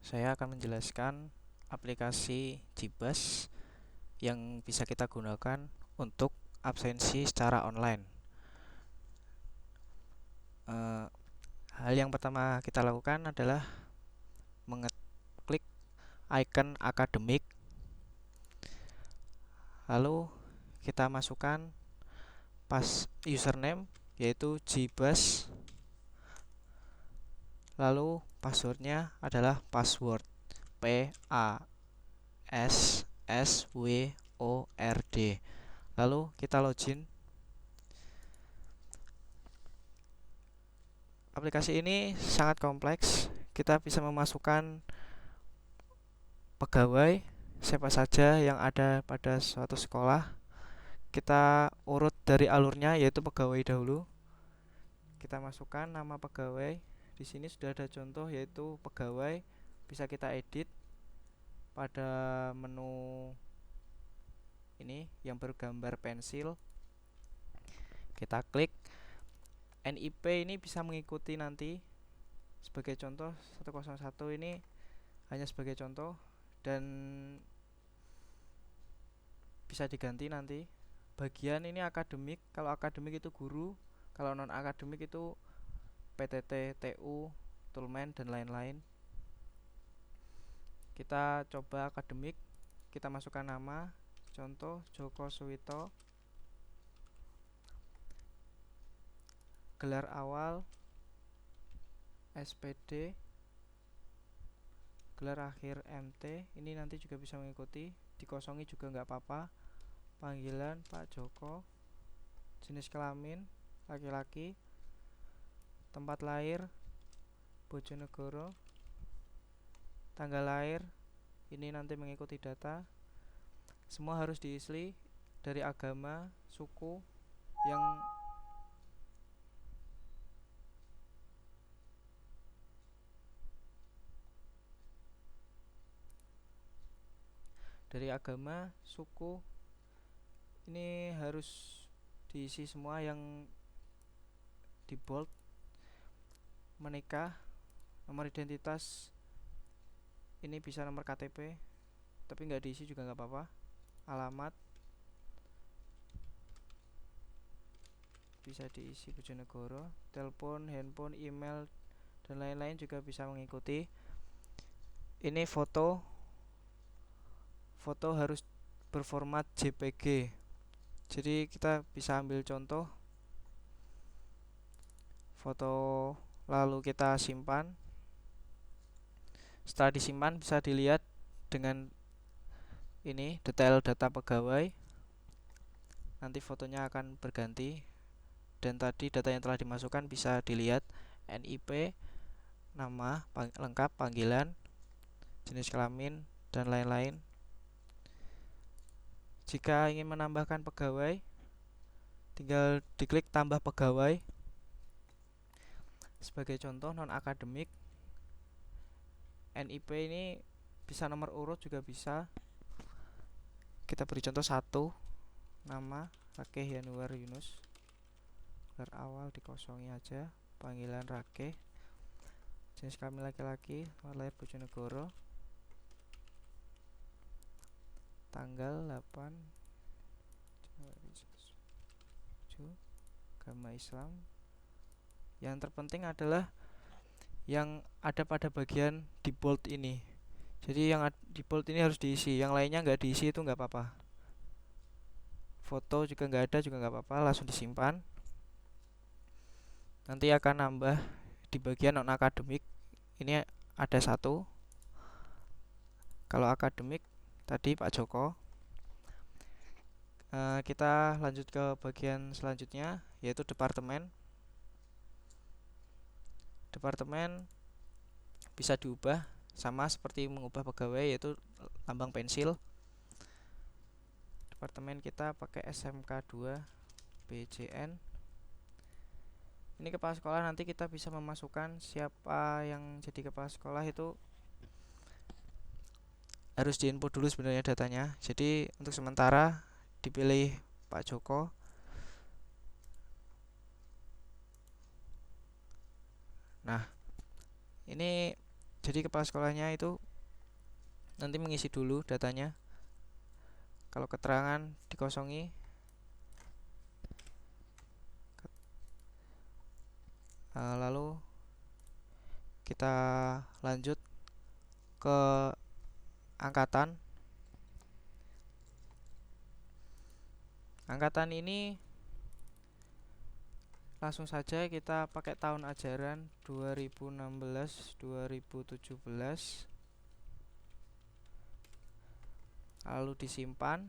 Saya akan menjelaskan aplikasi Jibas yang bisa kita gunakan untuk absensi secara online. Eh, Hal yang pertama kita lakukan adalah mengeklik icon akademik, lalu kita masukkan username yaitu Jibas, lalu passwordnya adalah password PASSWORD. Lalu kita login. Aplikasi ini sangat kompleks. Kita bisa memasukkan pegawai siapa saja yang ada pada suatu sekolah. Kita urut dari alurnya, yaitu pegawai dahulu. Kita masukkan nama pegawai. Di sini sudah ada contoh, yaitu pegawai. Bisa kita edit pada menu ini yang bergambar pensil. Kita klik. NIP ini bisa mengikuti nanti. Sebagai contoh 101 ini hanya sebagai contoh, dan bisa diganti nanti. Bagian ini akademik. Kalau akademik itu guru, kalau non akademik itu PTT, TU, Tulmen, dan lain-lain. Kita coba akademik. Kita masukkan nama, contoh Joko Suwito. Gelar awal SPD, gelar akhir MT. Ini nanti juga bisa mengikuti. Dikosongi juga nggak apa-apa. Panggilan Pak Joko. Jenis kelamin laki-laki. Tempat lahir Bojonegoro. Tanggal lahir ini nanti mengikuti data. Semua harus diisi. Dari agama, suku, yang dari agama, suku ini harus diisi semua, yang di bold. Menikah, nomor identitas ini bisa nomor KTP, tapi nggak diisi juga nggak apa-apa. Alamat bisa diisi Bojonegoro. Telepon, handphone, email, dan lain-lain juga bisa mengikuti. Ini foto harus berformat JPG. Jadi kita bisa ambil contoh foto, lalu kita simpan. Setelah disimpan bisa dilihat dengan ini detail data pegawai. Nanti fotonya akan berganti, dan tadi data yang telah dimasukkan bisa dilihat. NIP, nama lengkap, panggilan, jenis kelamin, dan lain-lain. Jika ingin menambahkan pegawai, tinggal diklik tambah pegawai. Sebagai contoh non akademik, NIP ini bisa nomor urut juga bisa. Kita beri contoh 1, nama Rakeh Yanuar Yunus. Gelar awal dikosongi aja, panggilan Rakeh. Jenis kelamin laki-laki, lahir Bojonegoro. Tanggal 8 Januari 7, agama Islam. Yang terpenting adalah yang ada pada bagian di bold ini. Jadi yang di bold ini harus diisi, yang lainnya nggak diisi itu nggak apa-apa. Foto juga nggak ada juga nggak apa-apa, langsung disimpan. Nanti akan nambah di bagian non akademik. Ini ada 1. Kalau akademik tadi Pak Joko. Kita lanjut ke bagian selanjutnya, yaitu departemen. Departemen bisa diubah sama seperti mengubah pegawai, yaitu lambang pensil. Departemen kita pakai SMK 2 BJN. Ini kepala sekolah, nanti kita bisa memasukkan siapa yang jadi kepala sekolah. Itu harus diinput dulu sebenarnya datanya. Jadi untuk sementara dipilih Pak Joko. Nah, ini Jadi kepala sekolahnya itu nanti mengisi dulu datanya. Kalau keterangan dikosongi, lalu kita lanjut ke angkatan. Angkatan ini langsung saja kita pakai tahun ajaran 2016-2017, lalu disimpan.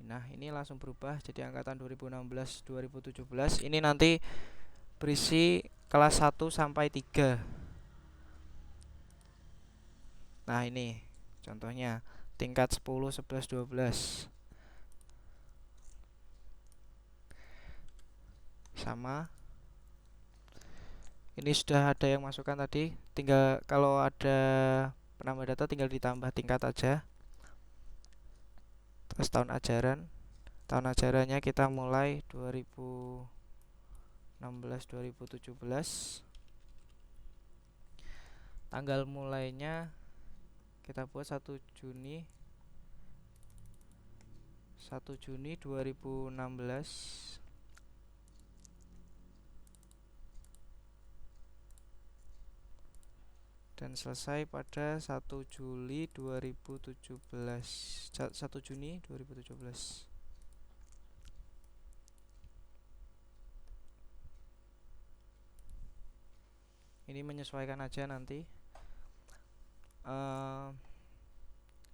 Nah, ini langsung berubah jadi angkatan 2016-2017. Ini nanti berisi kelas 1 sampai 3. Nah, ini contohnya tingkat 10, 11, 12. Sama. Ini sudah ada yang masukkan tadi, tinggal kalau ada penambah data tinggal ditambah tingkat aja. Terus tahun ajarannya kita mulai 2016-2017. Tanggal mulainya kita buat 1 Juni 2016. Dan selesai pada 1 Juli 2017. 1 Juni 2017. Ini menyesuaikan aja nanti.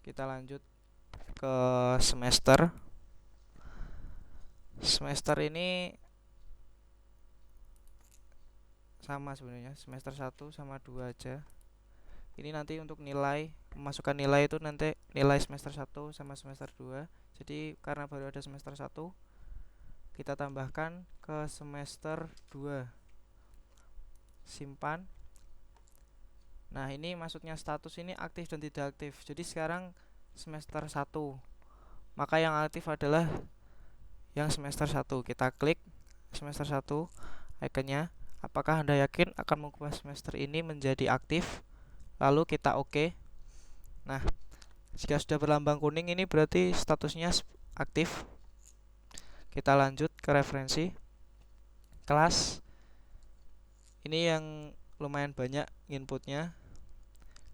Kita lanjut ke semester. Semester ini sama sebenarnya, semester 1 sama 2 aja. Ini nanti untuk nilai, memasukkan nilai itu nanti nilai semester 1 sama semester 2. Jadi karena baru ada semester 1, kita tambahkan ke semester 2. Simpan. Nah, ini maksudnya status ini aktif dan tidak aktif. Jadi sekarang semester 1, maka yang aktif adalah yang semester 1. Kita klik semester 1 ikonnya. Apakah Anda yakin akan mengubah semester ini menjadi aktif? Lalu kita oke. Nah, jika sudah berlambang kuning ini berarti statusnya aktif. Kita lanjut ke referensi kelas. Ini yang lumayan banyak inputnya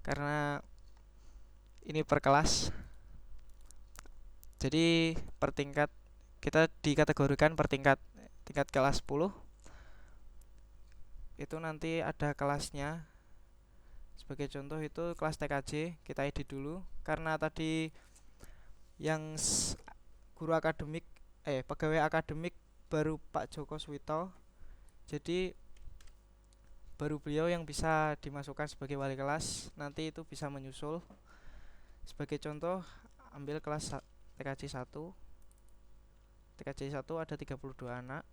karena ini per kelas. Jadi per tingkat kita dikategorikan per tingkat kelas 10. Itu nanti ada kelasnya. Sebagai contoh itu kelas TKJ, kita edit dulu karena tadi yang guru akademik pegawai akademik baru Pak Joko Swito. Jadi baru beliau yang bisa dimasukkan sebagai wali kelas. Nanti itu bisa menyusul. Sebagai contoh, ambil kelas TKJ 1. TKJ 1 ada 32 anak.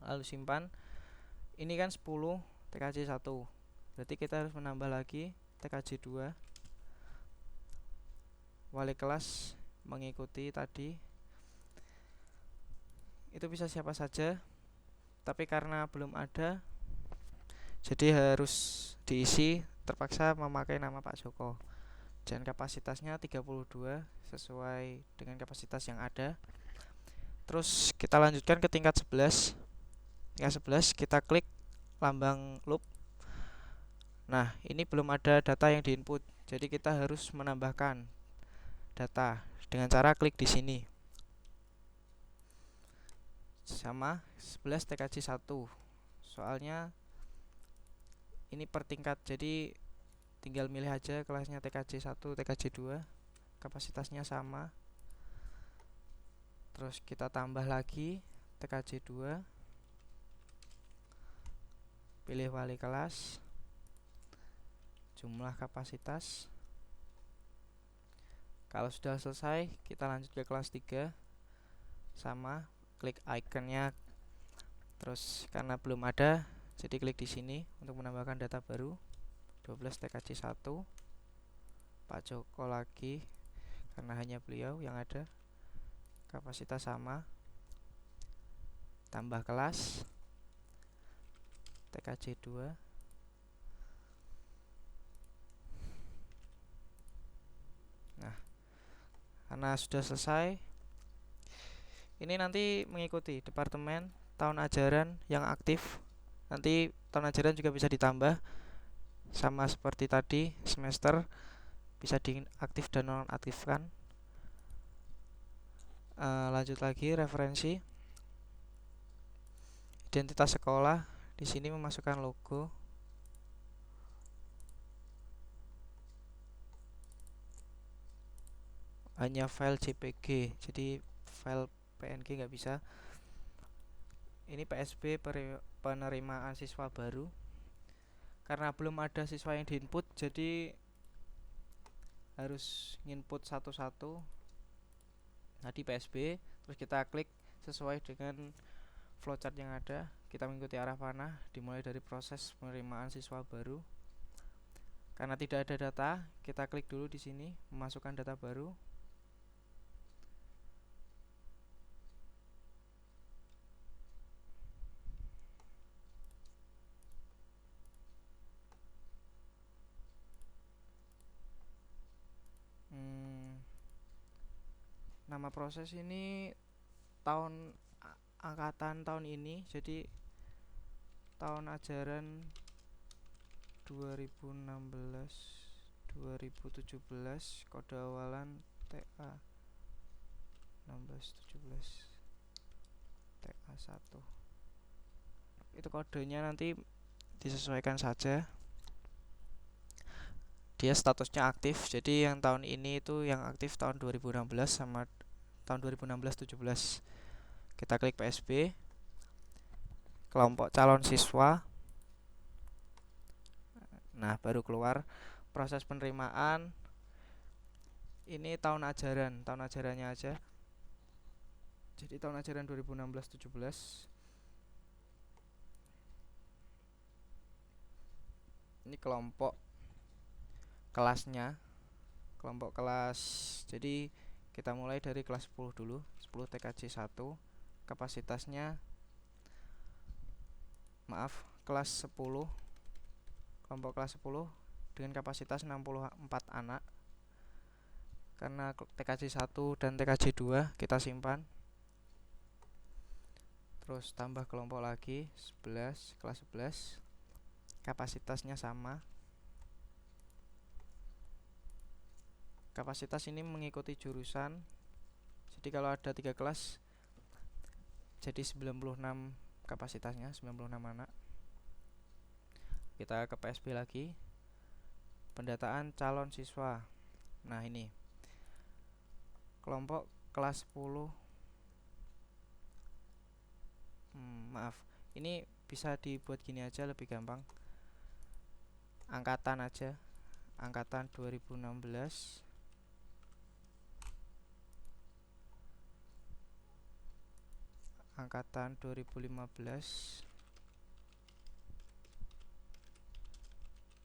Lalu simpan. Ini kan 10 TKJ 1. Berarti kita harus menambah lagi TKJ 2. Wali kelas mengikuti tadi. Itu bisa siapa saja. Tapi karena belum ada, jadi harus diisi, terpaksa memakai nama Pak Joko. Dan kapasitasnya 32 sesuai dengan kapasitas yang ada. Terus kita lanjutkan ke tingkat 11. Tingkat 11 kita klik lambang loop. Nah, ini belum ada data yang diinput. Jadi kita harus menambahkan data dengan cara klik di sini. Sama 11 TKJ 1. Soalnya ini per tingkat, jadi tinggal milih aja kelasnya TKJ 1, TKJ 2. Kapasitasnya sama. Terus kita tambah lagi TKJ 2. Pilih wali kelas. Jumlah kapasitas. Kalau sudah selesai, kita lanjut ke kelas 3. Sama, klik ikonnya. Terus karena belum ada, jadi klik di sini untuk menambahkan data baru. 12 TKJ 1. Pak Joko lagi karena hanya beliau yang ada. Kapasitas sama. Tambah kelas. TKJ 2. Nah, karena sudah selesai, ini nanti mengikuti departemen tahun ajaran yang aktif. Nanti tahun ajaran juga bisa ditambah sama seperti tadi, semester bisa diaktif dan nonaktifkan. Lanjut lagi, referensi identitas sekolah. Di sini memasukkan logo. Hanya file JPG, jadi file PNG nggak bisa. Ini PSB, penerimaan siswa baru. Karena belum ada siswa yang diinput, jadi harus nginput satu-satu. Tadi PSB, terus kita klik sesuai dengan flowchart yang ada. Kita mengikuti arah panah, dimulai dari proses penerimaan siswa baru. Karena tidak ada data, kita klik dulu di sini, memasukkan data baru. Nama proses ini tahun angkatan tahun ini, jadi tahun ajaran 2016-2017, kode awalan TA 1617 TA1. Itu kodenya nanti disesuaikan saja. Dia statusnya aktif, jadi yang tahun ini itu yang aktif tahun 2016 sama tahun 2016-17. Kita klik PSB, kelompok calon siswa. Nah, baru keluar proses penerimaan. Ini tahun ajarannya aja. Jadi tahun ajaran 2016-17. Ini kelompok kelasnya, kelompok kelas. Jadi kita mulai dari kelas 10 dulu, 10 TKJ 1. Kapasitasnya kelas 10, kelompok kelas 10 dengan kapasitas 64 anak. Karena TKJ 1 dan TKJ 2 kita simpan. Terus tambah kelompok lagi 11, kelas 11. Kapasitasnya sama. Kapasitas ini mengikuti jurusan. Jadi kalau ada 3 kelas, jadi 96 kapasitasnya, 96 anak. Kita ke PSB lagi. Pendataan calon siswa. Nah, ini kelompok kelas 10. Ini bisa dibuat gini aja, lebih gampang. Angkatan aja. Angkatan 2016. Angkatan 2015.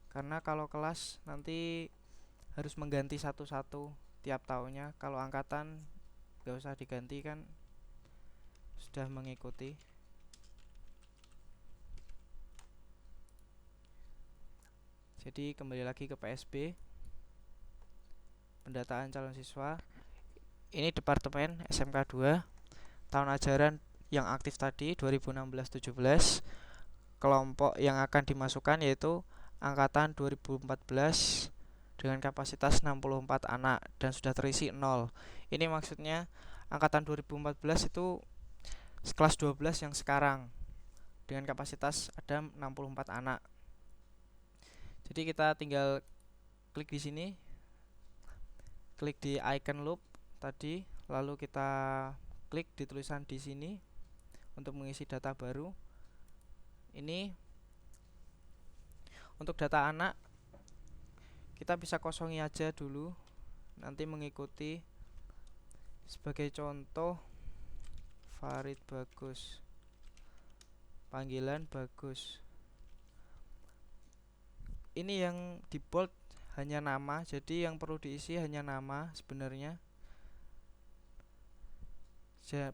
Karena kalau kelas nanti harus mengganti satu-satu tiap tahunnya. Kalau angkatan gak usah diganti, kan sudah mengikuti. Jadi kembali lagi ke PSB, pendataan calon siswa. Ini departemen SMK 2, tahun ajaran yang aktif tadi 2016-17. Kelompok yang akan dimasukkan yaitu angkatan 2014 dengan kapasitas 64 anak dan sudah terisi 0. Ini maksudnya angkatan 2014 itu kelas 12 yang sekarang dengan kapasitas ada 64 anak. Jadi kita tinggal klik di sini, klik di icon loop tadi, lalu kita klik di tulisan di sini untuk mengisi data baru. Ini untuk data anak kita bisa kosongi aja dulu, nanti mengikuti. Sebagai contoh, Farid Bagus, panggilan Bagus. Ini yang di bold hanya nama, jadi yang perlu diisi hanya nama sebenarnya.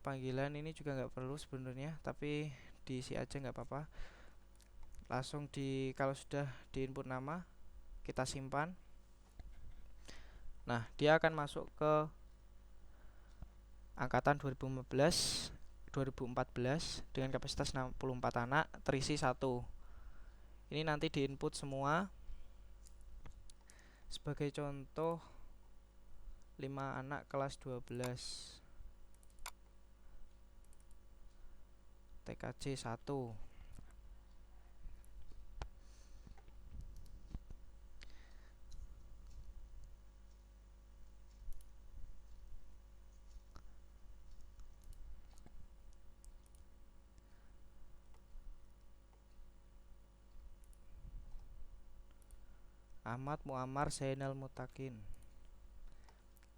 Panggilan ini juga nggak perlu sebenarnya, tapi diisi aja nggak apa-apa. langsung kalau sudah di input nama kita simpan. Nah, dia akan masuk ke angkatan 2014 dengan kapasitas 64 anak, terisi 1. Ini nanti diinput semua. Sebagai contoh 5 anak kelas 12 TKJ 1. Ahmad Muammar Zainal Mutakin.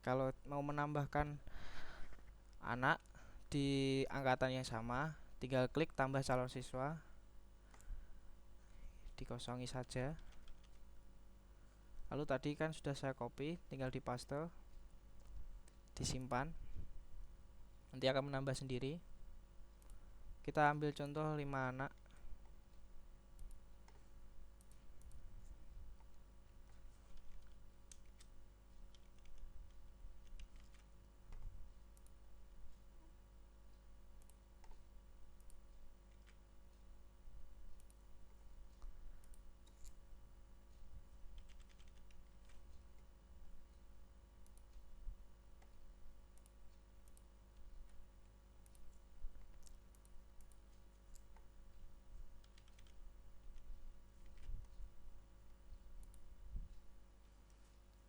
Kalau mau menambahkan anak di angkatan yang sama, tinggal klik tambah calon siswa, dikosongi saja. Lalu tadi kan sudah saya copy, tinggal dipaste, disimpan. Nanti akan menambah sendiri. Kita ambil contoh 5 anak.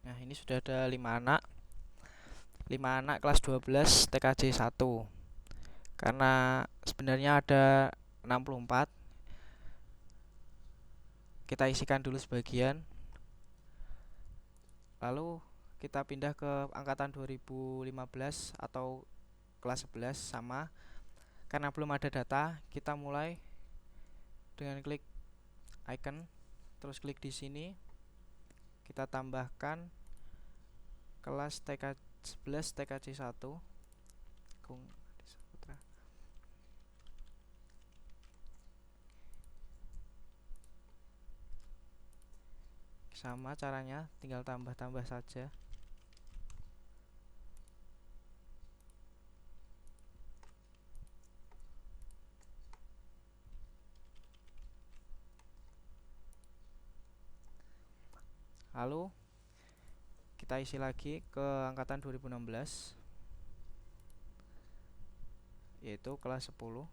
Nah, ini sudah ada 5 anak. 5 anak kelas 12 TKJ 1. Karena sebenarnya ada 64. Kita isikan dulu sebagian. Lalu kita pindah ke angkatan 2015 atau kelas 11 sama. Karena belum ada data, kita mulai dengan klik icon, terus klik di sini. Kita tambahkan kelas TK 11 TKJ 1. Sama caranya, tinggal tambah-tambah saja. Lalu kita isi lagi ke angkatan 2016, yaitu kelas 10.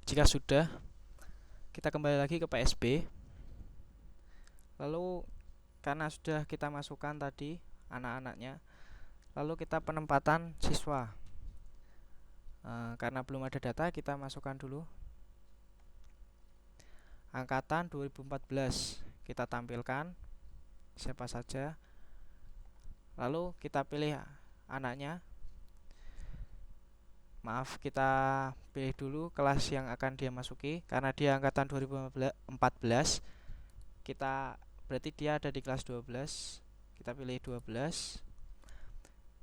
Jika sudah, kita kembali lagi ke PSB. Lalu karena sudah kita masukkan tadi anak-anaknya, lalu kita penempatan siswa. Karena belum ada data, kita masukkan dulu angkatan 2014. Kita tampilkan siapa saja. Lalu kita pilih anaknya. Maaf, kita pilih dulu kelas yang akan dia masuki. Karena dia angkatan 2014, kita berarti dia ada di kelas 12. Kita pilih 12.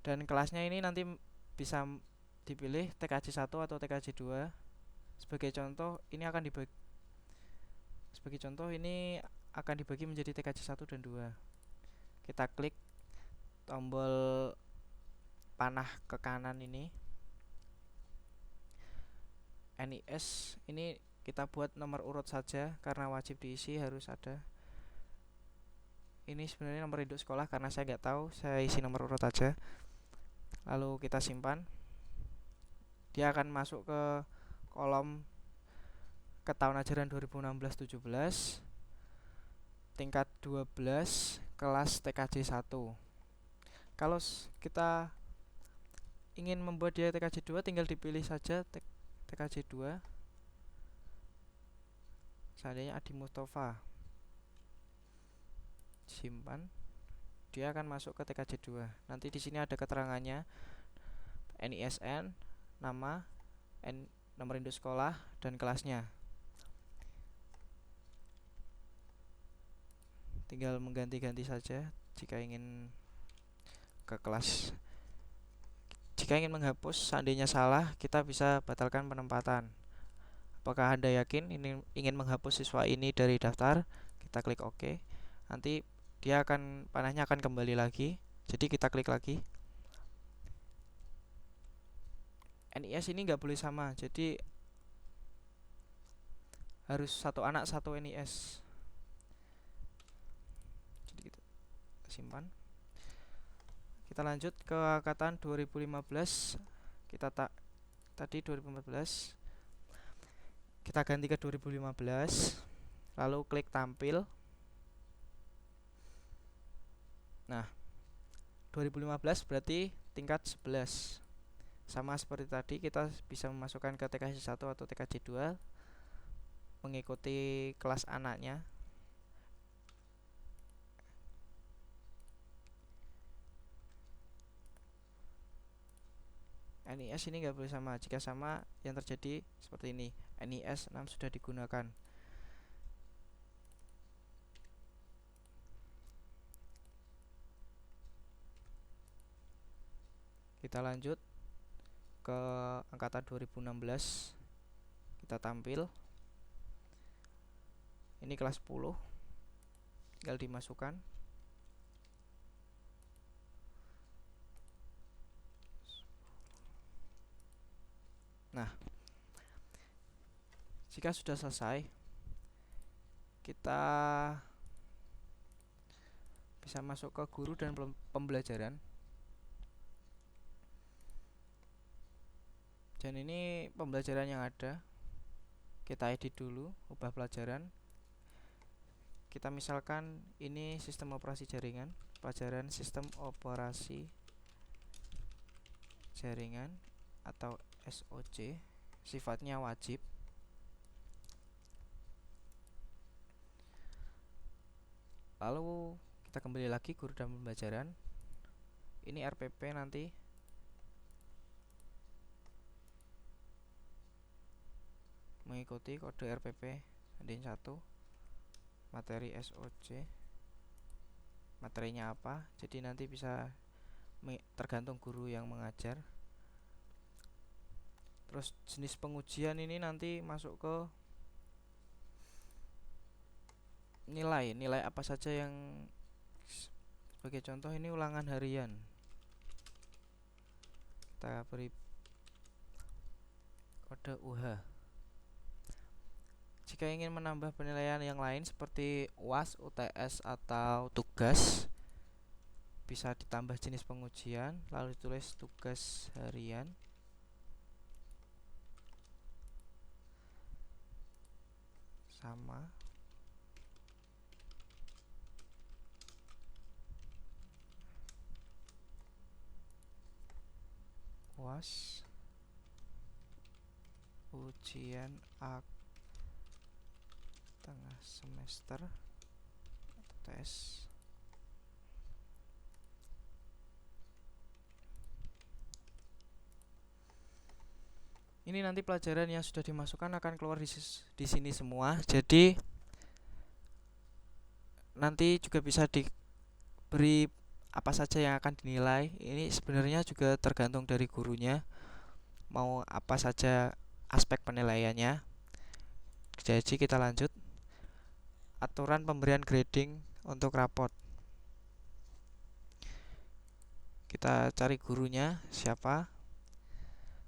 Dan kelasnya ini nanti bisa dipilih TKJ 1 atau TKJ 2. Sebagai contoh, ini akan dibagi menjadi TKJ 1 dan 2. Kita klik tombol panah ke kanan ini. NIS ini kita buat nomor urut saja karena wajib diisi, harus ada. Ini sebenarnya nomor induk sekolah, karena saya nggak tahu, saya isi nomor urut aja. Lalu kita simpan. Dia akan masuk ke kolom ke tahun ajaran 2016-17, tingkat 12, kelas TKJ 1. Kalau kita ingin membuat dia TKJ 2, tinggal dipilih saja TKJ 2. Seandainya Adi Mustafa, simpan, dia akan masuk ke TKJ 2. Nanti di sini ada keterangannya, NISN, nama, nomor induk sekolah, dan kelasnya. Tinggal mengganti-ganti saja jika ingin ke kelas. Jika ingin menghapus, seandainya salah, kita bisa batalkan penempatan. Apakah Anda yakin ingin menghapus siswa ini dari daftar? Kita klik OK. Nanti panahnya akan kembali lagi. Jadi kita klik lagi. NIS ini nggak boleh sama, jadi harus satu anak satu NIS. Jadi kita simpan. Kita lanjut ke angkatan 2015. Tadi 2014. Kita ganti ke 2015. Lalu klik tampil. Nah, 2015 berarti tingkat 11. Sama seperti tadi, kita bisa memasukkan ke TKJ 1 atau TKJ 2 mengikuti kelas anaknya. NIS ini nggak boleh sama. Jika sama, yang terjadi seperti ini. NIS 6 sudah digunakan. Kita lanjut ke angkatan 2016. Kita tampil. Ini kelas 10. Tinggal dimasukkan. Nah, jika sudah selesai, kita bisa masuk ke guru dan pembelajaran. Dan ini pembelajaran yang ada. Kita edit dulu, ubah pelajaran. Kita misalkan ini sistem operasi jaringan, pelajaran sistem operasi jaringan atau SOC, sifatnya wajib. Lalu kita kembali lagi guru dan pembelajaran. Ini RPP nanti. Mengikuti kode RPP DIN 1. Materi SOC. Materinya apa? Jadi nanti bisa tergantung guru yang mengajar. Terus jenis pengujian ini nanti masuk ke nilai apa saja yang, sebagai contoh ini ulangan harian. Kita beri kode UH. Jika ingin menambah penilaian yang lain seperti UAS, UTS, atau tugas, bisa ditambah jenis pengujian, lalu ditulis tugas harian. Sama. UAS, ujian tengah semester atau tes. Ini nanti pelajaran yang sudah dimasukkan akan keluar di sini semua. Jadi nanti juga bisa diberi apa saja yang akan dinilai. Ini sebenarnya juga tergantung dari gurunya, mau apa saja aspek penilaiannya. Jadi kita lanjut. Aturan pemberian grading untuk rapot. Kita cari gurunya siapa.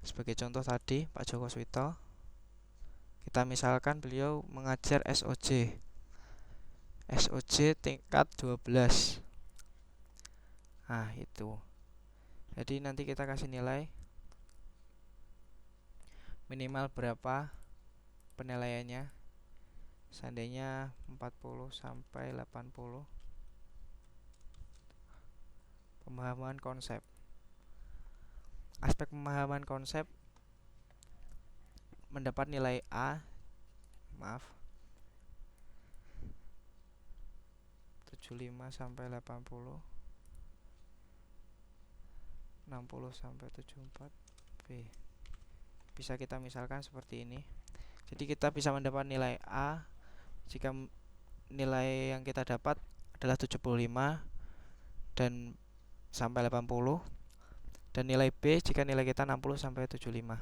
Sebagai contoh tadi Pak Joko Swito. Kita misalkan beliau mengajar SOC tingkat 12. Nah itu. Jadi nanti kita kasih nilai minimal berapa penilaiannya. Seandainya 40 sampai 80. Pemahaman konsep. Aspek pemahaman konsep mendapat nilai A. 75 sampai 80. 60 sampai 74 B. Bisa kita misalkan seperti ini. Jadi kita bisa mendapat nilai A jika nilai yang kita dapat adalah 75 dan sampai 80, dan nilai B jika nilai kita 60 sampai 75.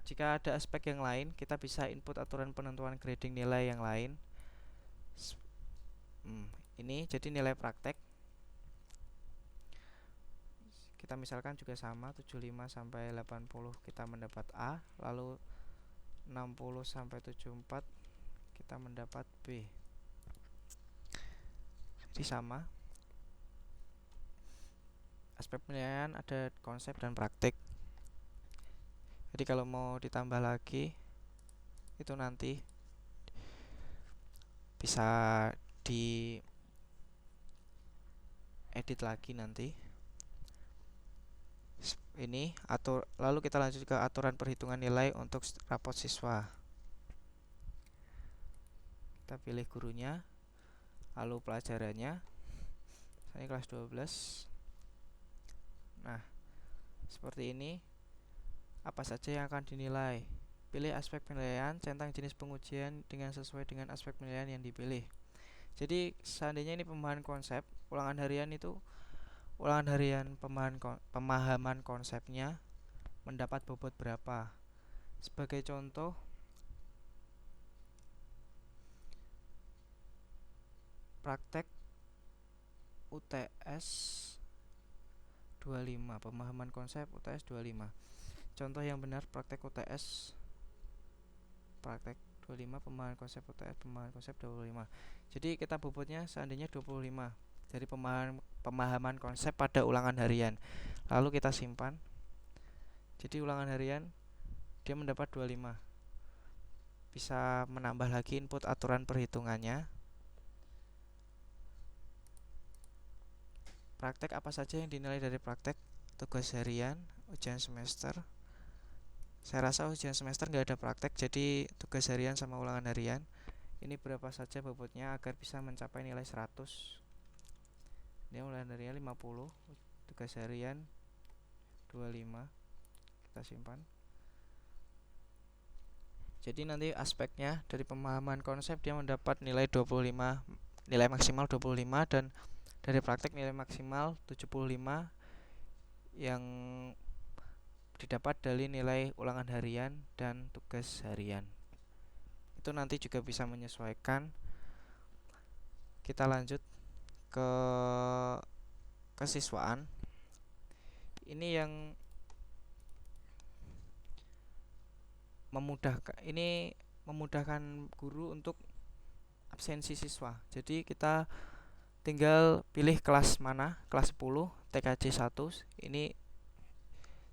Jika ada aspek yang lain, kita bisa input aturan penentuan grading nilai yang lain. Ini jadi nilai praktek. Kita misalkan juga sama, 75 sampai 80 kita mendapat A, lalu 60 sampai 74 kita mendapat B. Jadi sama. Aspek penilaian ada konsep dan praktik. Jadi kalau mau ditambah lagi itu nanti bisa di edit lagi nanti. Ini lalu kita lanjut ke aturan perhitungan nilai untuk rapot siswa. Kita pilih gurunya, lalu pelajarannya. Saya kelas 12. Nah, seperti ini. Apa saja yang akan dinilai? Pilih aspek penilaian, centang jenis pengujian dengan sesuai dengan aspek penilaian yang dipilih. Jadi seandainya ini pemahaman konsep, ulangan harian pemahaman konsepnya mendapat bobot berapa. Sebagai contoh, praktek UTS 25, pemahaman konsep UTS 25. Contoh yang benar praktek UTS praktek 25, pemahaman konsep UTS, pemahaman konsep 25. Jadi kita bobotnya seandainya 25 dari pemahaman konsep pada ulangan harian. Lalu kita simpan. Jadi ulangan harian dia mendapat 25. Bisa menambah lagi input aturan perhitungannya. Praktek apa saja yang dinilai dari praktek? Tugas harian, ujian semester. Saya rasa ujian semester nggak ada praktek, jadi tugas harian sama ulangan harian. Ini berapa saja bobotnya agar bisa mencapai nilai 100. Ini ulangan harian 50, tugas harian 25. Kita simpan. Jadi nanti aspeknya dari pemahaman konsep dia mendapat nilai 25, nilai maksimal 25, dan dari praktek nilai maksimal 75 yang didapat dari nilai ulangan harian dan tugas harian. Itu nanti juga bisa menyesuaikan. Kita lanjut ke kesiswaan. Ini yang memudahkan guru untuk absensi siswa. Jadi kita tinggal pilih kelas mana, kelas 10, TKJ 1. Ini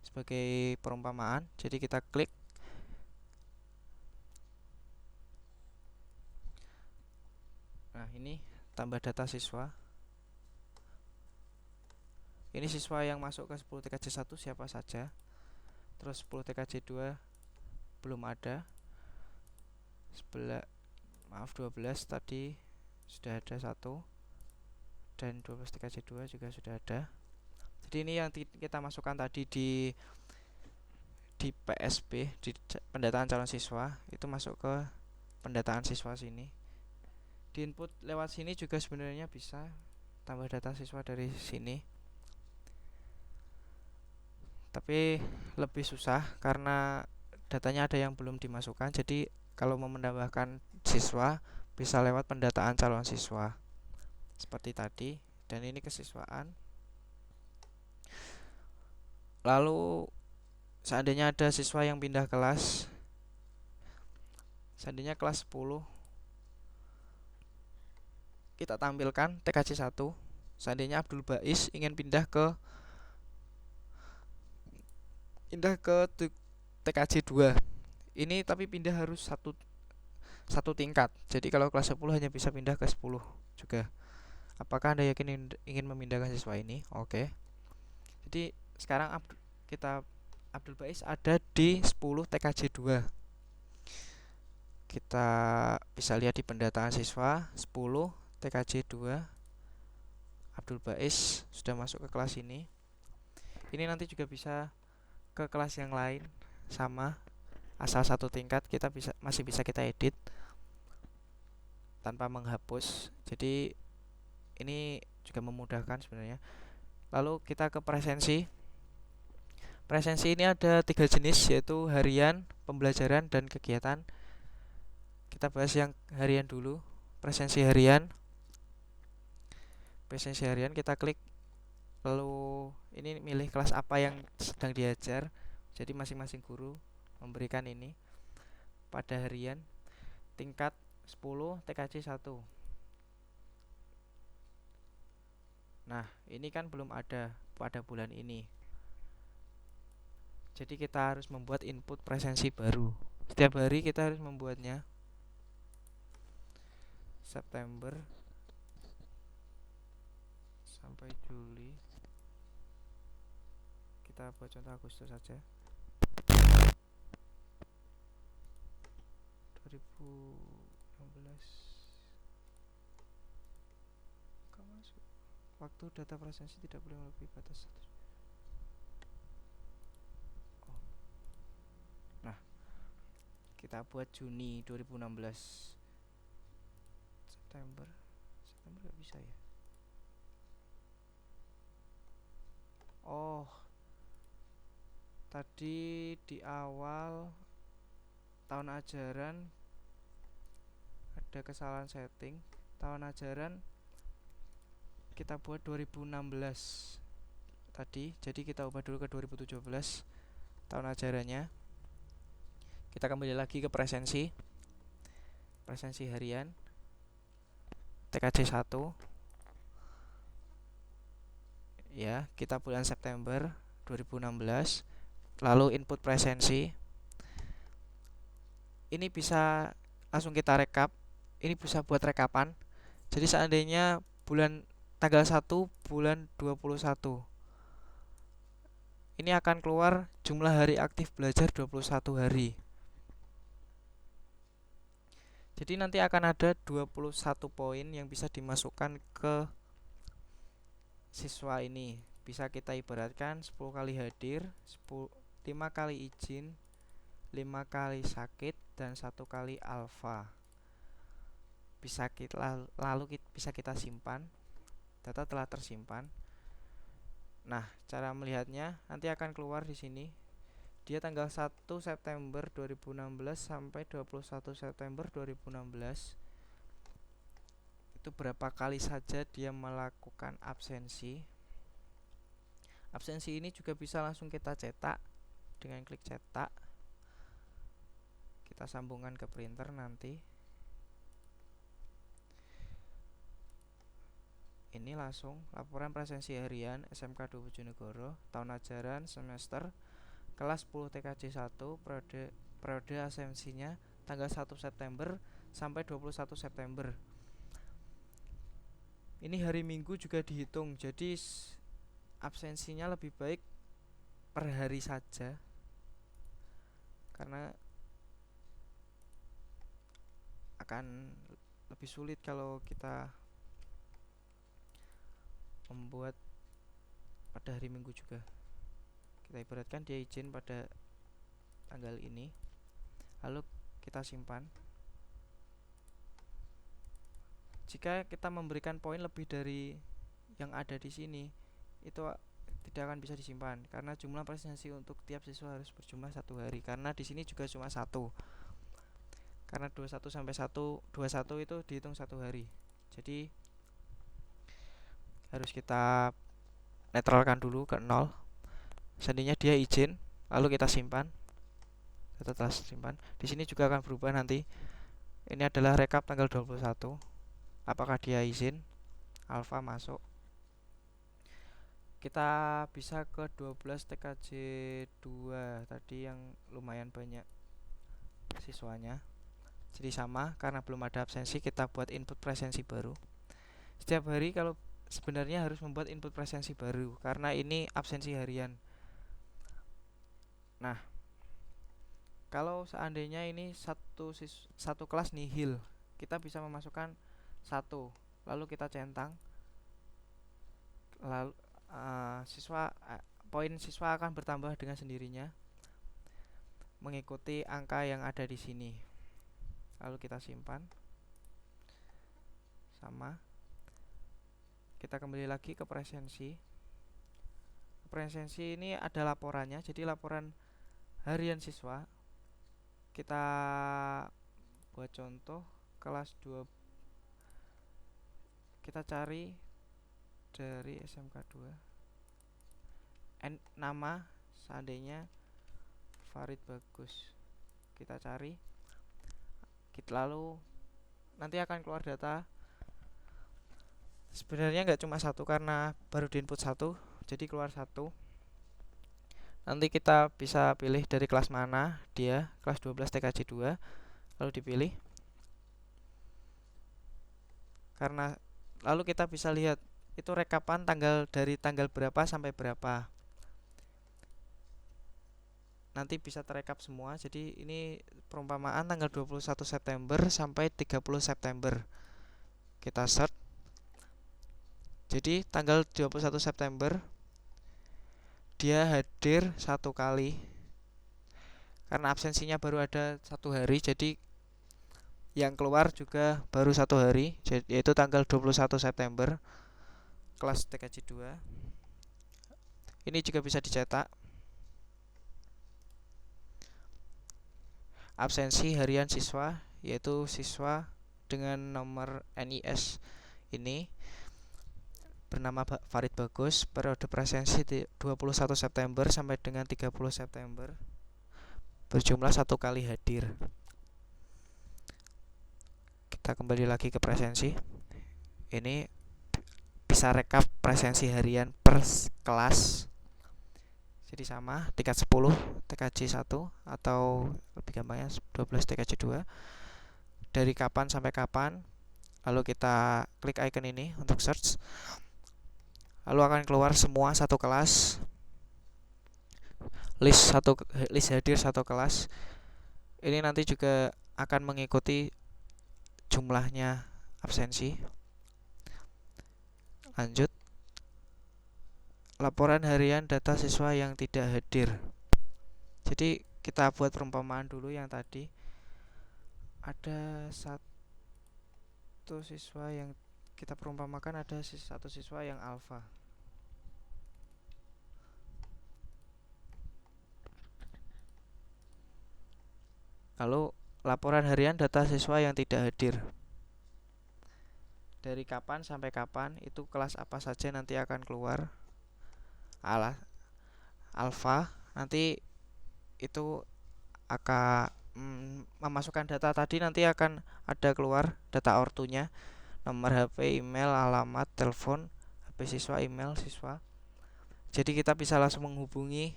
sebagai perumpamaan. Jadi kita klik. Nah, ini tambah data siswa. Ini siswa yang masuk ke 10 TKJ 1 siapa saja. Terus 10 TKJ 2 belum ada. 12 tadi sudah ada 1, dan 12 TKJ 2 juga sudah ada. Jadi ini yang kita masukkan tadi di PSB, di pendataan calon siswa, itu masuk ke pendataan siswa sini. Di input lewat sini juga sebenarnya bisa tambah data siswa dari sini, tapi lebih susah karena datanya ada yang belum dimasukkan. Jadi kalau mau menambahkan siswa bisa lewat pendataan calon siswa seperti tadi. Dan ini kesiswaan. Lalu seandainya ada siswa yang pindah kelas, seandainya kelas 10, kita tampilkan TKJ 1. Seandainya Abdul Bais ingin pindah ke TKJ 2. Ini tapi pindah harus satu tingkat. Jadi kalau kelas 10 hanya bisa pindah ke 10 juga. Apakah Anda yakin ingin memindahkan siswa ini? Oke. Jadi sekarang Abdul Bais ada di 10 TKJ 2. Kita bisa lihat di pendataan siswa 10 TKJ 2 Abdul Bais sudah masuk ke kelas ini. Ini nanti juga bisa ke kelas yang lain, sama, asal satu tingkat. Kita masih bisa kita edit tanpa menghapus. Jadi ini juga memudahkan sebenarnya. Lalu kita ke presensi. Presensi ini ada 3 jenis, yaitu harian, pembelajaran, dan kegiatan. Kita bahas yang harian dulu. Presensi harian. Presensi harian kita klik, lalu ini milih kelas apa yang sedang diajar. Jadi masing-masing guru memberikan ini pada harian tingkat 10 TKJ 1. Nah, ini kan belum ada pada bulan ini. Jadi kita harus membuat input presensi baru. Setiap hari kita harus membuatnya. September sampai Juli. Kita buat contoh Agustus saja. 2016. Masuk. Waktu data presensi tidak boleh melebihi batas 1. Nah, kita buat Juni 2016. September gak bisa ya. Oh, tadi di awal tahun ajaran ada kesalahan setting. Tahun ajaran kita buat 2016 tadi, jadi kita ubah dulu ke 2017 tahun ajarannya. Kita kembali lagi ke presensi harian TKJ 1 ya. Kita bulan September 2016, lalu input presensi. Ini bisa langsung kita rekap. Ini bisa buat rekapan. Jadi seandainya tanggal 1 bulan 21, ini akan keluar jumlah hari aktif belajar 21 hari. Jadi nanti akan ada 21 poin yang bisa dimasukkan ke siswa ini. Bisa kita ibaratkan 10 kali hadir, 5 kali izin, 5 kali sakit, dan 1 kali alfa. Lalu bisa kita simpan. Data telah tersimpan. Nah, cara melihatnya nanti akan keluar di sini. Dia tanggal 1 September 2016 sampai 21 September 2016. Itu berapa kali saja dia melakukan absensi. Absensi ini juga bisa langsung kita cetak dengan klik cetak. Kita sambungkan ke printer nanti. Ini langsung laporan presensi harian SMK 2 Bojonegoro, tahun ajaran semester kelas 10 TKJ 1, periode absensinya tanggal 1 September sampai 21 September. Ini hari Minggu juga dihitung, jadi absensinya lebih baik per hari saja, karena akan lebih sulit kalau kita membuat pada hari Minggu juga. Kita ibaratkan dia izin pada tanggal ini, lalu kita simpan. Jika kita memberikan poin lebih dari yang ada di sini, itu tidak akan bisa disimpan, karena jumlah presensi untuk tiap siswa harus berjumlah 1 hari. Karena di sini juga cuma 1. Karena 21 sampai 21 itu dihitung 1 hari. Jadi harus kita netralkan dulu ke 0. Seandainya dia izin, lalu kita simpan. Data telah simpan. Di sini juga akan berubah nanti. Ini adalah rekap tanggal 21. Apakah dia izin? Alfa masuk. Kita bisa ke 12 TKJ 2 tadi yang lumayan banyak siswanya. Jadi sama, karena belum ada absensi, kita buat input presensi baru. Setiap hari kalau sebenarnya harus membuat input presensi baru, karena ini absensi harian. Nah, kalau seandainya ini satu kelas nihil, kita bisa memasukkan 1, lalu kita centang. Lalu siswa poin siswa akan bertambah dengan sendirinya mengikuti angka yang ada di sini. Lalu kita simpan. Sama. Kita kembali lagi ke presensi. Presensi ini ada laporannya. Jadi laporan harian siswa. Kita buat contoh kelas 2. Kita cari dari SMK 2. Nama seandainya Farid Bagus. Kita cari. Lalu nanti akan keluar data. Sebenarnya nggak cuma satu karena baru diinput satu, jadi keluar satu. Nanti kita bisa pilih dari kelas mana dia, kelas 12 TKJ 2, lalu dipilih. Karena lalu kita bisa lihat itu rekapan dari tanggal berapa sampai berapa. Nanti bisa terekap semua. Jadi ini perumpamaan tanggal 21 September sampai 30 September. Kita search. Jadi tanggal 21 September dia hadir 1 kali. Karena absensinya baru ada 1 hari, jadi yang keluar juga baru 1 hari, yaitu tanggal 21 September kelas TKJ 2. Ini juga bisa dicetak. Absensi harian siswa, yaitu siswa dengan nomor NIS ini bernama Farid Bagus, periode presensi 21 September sampai dengan 30 September, berjumlah 1 kali hadir. Kita kembali lagi ke presensi. Ini bisa rekap presensi harian per kelas. Jadi sama tingkat 10 TKJ 1 atau lebih gampangnya 12 TKJ 2. Dari kapan sampai kapan. Lalu kita klik icon ini untuk search. Lalu akan keluar semua satu kelas. List hadir satu kelas. Ini nanti juga akan mengikuti jumlahnya absensi. Lanjut. Laporan harian data siswa yang tidak hadir. Jadi kita buat perumpamaan dulu yang tadi. Ada satu siswa yang kita perumpamakan, ada satu siswa yang alfa. Lalu laporan harian data siswa yang tidak hadir. Dari kapan sampai kapan, itu kelas apa saja nanti akan keluar. Alfa nanti itu akan memasukkan data tadi, nanti akan ada keluar data ortunya, nomor HP, email, alamat, telepon, HP siswa, email siswa. Jadi kita bisa langsung menghubungi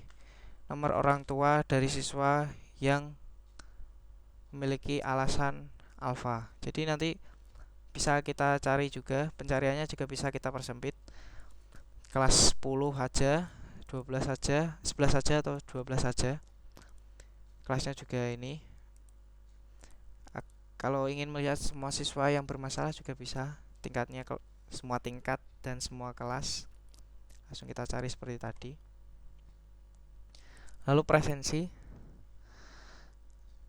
nomor orang tua dari siswa yang memiliki alasan alfa. Jadi nanti bisa kita cari juga, pencariannya juga bisa kita persempit. Kelas 10 saja, 12 saja, 11 saja atau 12 saja. Kelasnya juga ini. Kalau ingin melihat semua siswa yang bermasalah juga bisa, tingkatnya semua tingkat dan semua kelas. Langsung kita cari seperti tadi. Lalu presensi.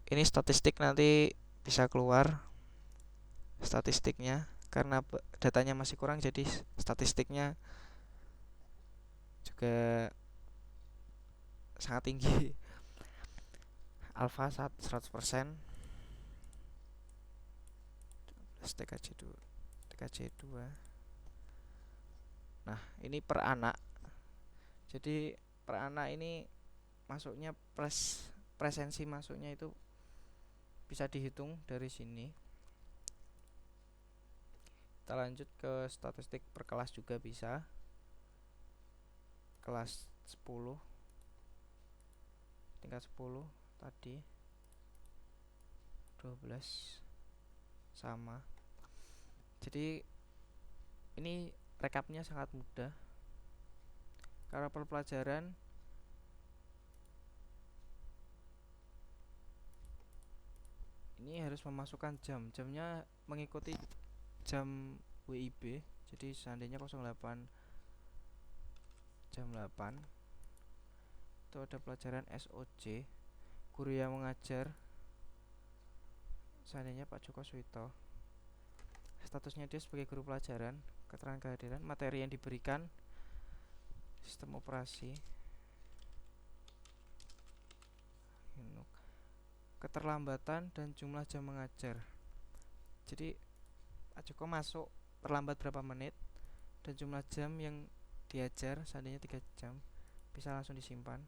Ini statistik nanti bisa keluar statistiknya, karena datanya masih kurang jadi statistiknya juga sangat tinggi. Alfa 100%. TKJ 2. Nah, ini per anak. Jadi per anak ini masuknya presensi masuknya itu bisa dihitung dari sini. Kita lanjut ke statistik per kelas juga bisa. Kelas 10, tingkat 10 tadi 12 sama. Jadi ini rekapnya sangat mudah. Karena per pelajaran ini harus memasukkan jamnya mengikuti jam WIB. Jadi seandainya 08 jam 8 itu ada pelajaran SOC, guru yang mengajar seandainya Pak Joko Suwito. Statusnya dia sebagai guru pelajaran, keterangan kehadiran, materi yang diberikan, sistem operasi, keterlambatan dan jumlah jam mengajar. Jadi Pak Joko masuk terlambat berapa menit dan jumlah jam yang diajar seandainya 3 jam bisa langsung disimpan.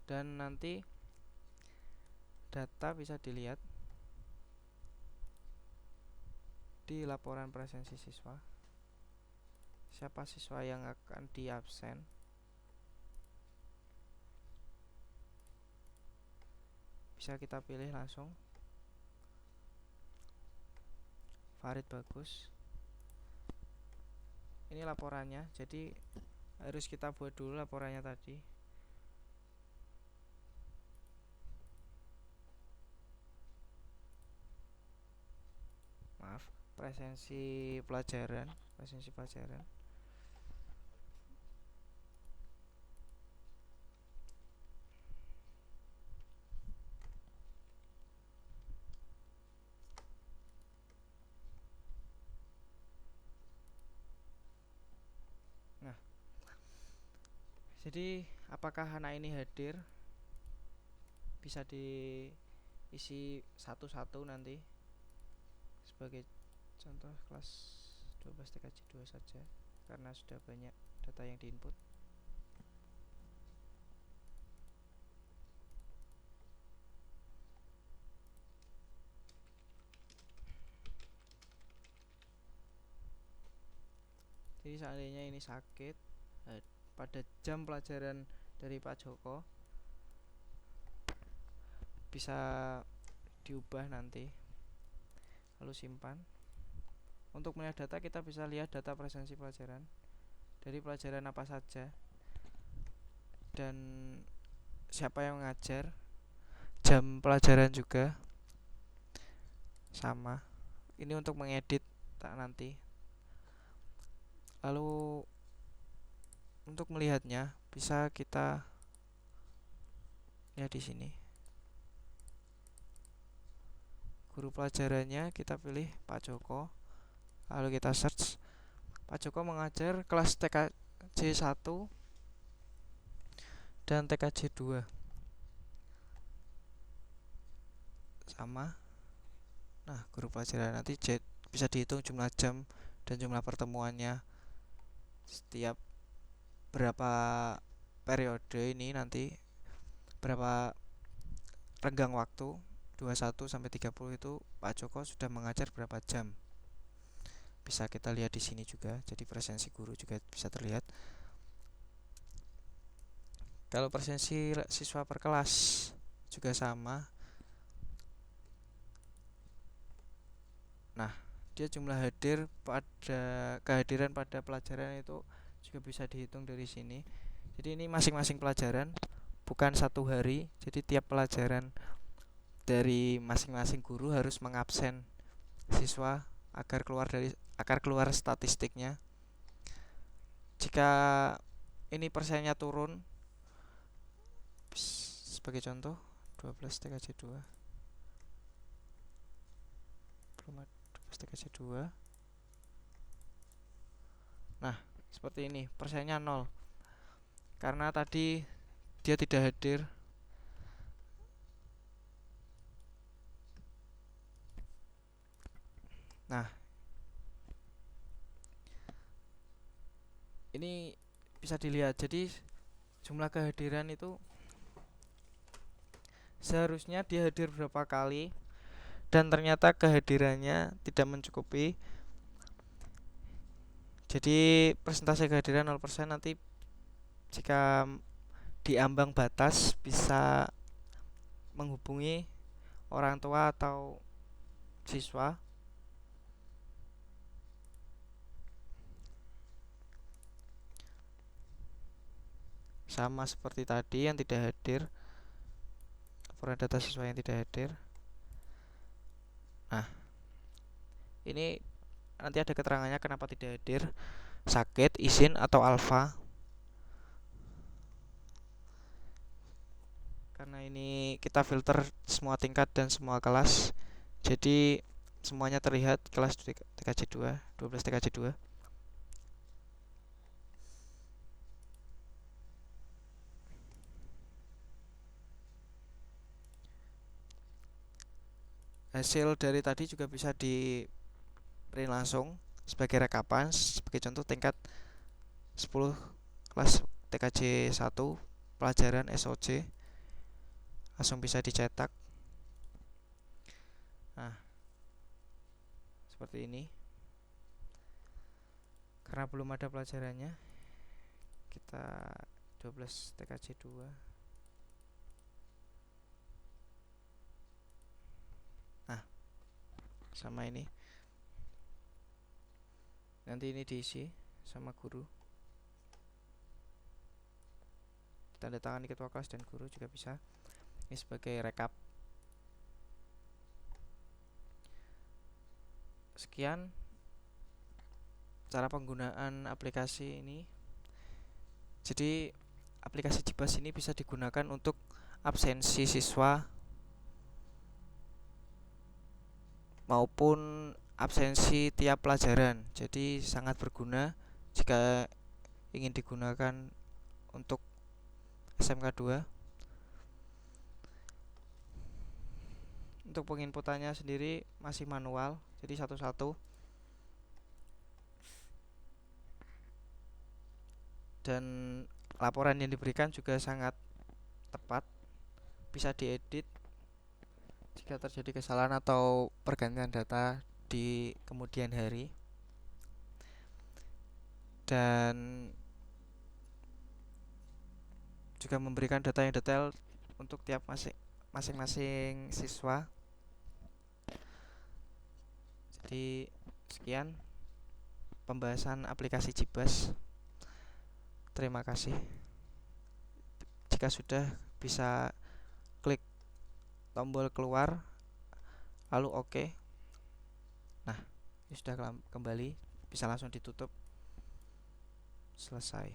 Dan nanti data bisa dilihat di laporan presensi siswa. Siapa siswa yang akan diabsen, bisa kita pilih langsung. Farid Bagus. Ini laporannya, jadi harus kita buat dulu laporannya tadi. Maaf, presensi pelajaran. Nah, jadi apakah anak ini hadir? Bisa diisi satu-satu nanti. Sebagai contoh kelas 12 TKJ 2 saja, karena sudah banyak data yang diinput. Jadi seandainya ini sakit pada jam pelajaran dari Pak Joko, bisa diubah nanti, lalu simpan. Untuk melihat data, kita bisa lihat data presensi pelajaran dari pelajaran apa saja dan siapa yang mengajar, jam pelajaran juga sama. Ini untuk mengedit nanti. Lalu untuk melihatnya bisa kita lihat di sini. Guru pelajarannya kita pilih Pak Joko. Lalu kita search. Pak Joko mengajar kelas TKJ 1 dan TKJ 2. Sama. Nah, guru pelajaran nanti bisa dihitung jumlah jam dan jumlah pertemuannya setiap berapa periode ini, nanti berapa renggang waktu 21 sampai 30 itu Pak Joko sudah mengajar berapa jam. Bisa kita lihat di sini juga. Jadi presensi guru juga bisa terlihat. Kalau presensi siswa per kelas juga sama. Nah, dia jumlah kehadiran pada pelajaran itu juga bisa dihitung dari sini. Jadi ini masing-masing pelajaran, bukan satu hari. Jadi tiap pelajaran dari masing-masing guru harus mengabsen siswa agar keluar statistiknya. Jika ini persennya turun, sebagai contoh 12 TKJ 2, 12 TKJ 2. Nah, seperti ini, persennya 0 karena tadi dia tidak hadir. Nah, ini bisa dilihat. Jadi jumlah kehadiran itu seharusnya dia hadir berapa kali dan ternyata kehadirannya tidak mencukupi. Jadi persentase kehadiran 0%. Nanti jika diambang batas bisa menghubungi orang tua atau siswa. Sama seperti tadi yang tidak hadir, laporan data siswa yang tidak hadir. Nah, ini nanti ada keterangannya kenapa tidak hadir, sakit, izin, atau alfa. Karena ini kita filter semua tingkat dan semua kelas, jadi semuanya terlihat kelas TKJ 2, 12 TKJ 2. Hasil dari tadi juga bisa di print langsung sebagai rekapan. Sebagai contoh, tingkat 10 kelas TKJ 1 pelajaran SOC langsung bisa dicetak. Nah, seperti ini. Karena belum ada pelajarannya, kita 12 TKJ 2. Nah, sama ini. Nanti ini diisi sama guru. Tanda tangan ketua kelas dan guru juga bisa. Ini sebagai rekap. Sekian cara penggunaan aplikasi ini. Jadi aplikasi Jibas ini bisa digunakan untuk absensi siswa maupun absensi tiap pelajaran. Jadi sangat berguna jika ingin digunakan untuk SMK 2. Untuk penginputannya sendiri masih manual, jadi satu-satu. Dan laporan yang diberikan juga sangat tepat, bisa diedit jika terjadi kesalahan atau pergantian data di kemudian hari. Dan juga memberikan data yang detail untuk tiap masing-masing siswa. Jadi sekian pembahasan aplikasi Jibas. Terima kasih. Jika sudah, bisa klik tombol keluar lalu oke. Nah, ini sudah kembali, bisa langsung ditutup. Selesai.